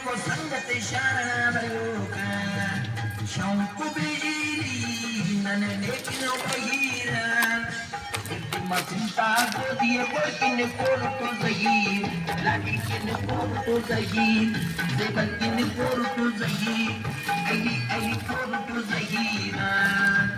वो संगत शारणा शंकु बिजली नन लेकिन बहिरा मसुता को दिए किन कोर तो जहीर लागी किन कोर तो जहीर देवल किन कोर तो जहीर आई कोर तो जहीरा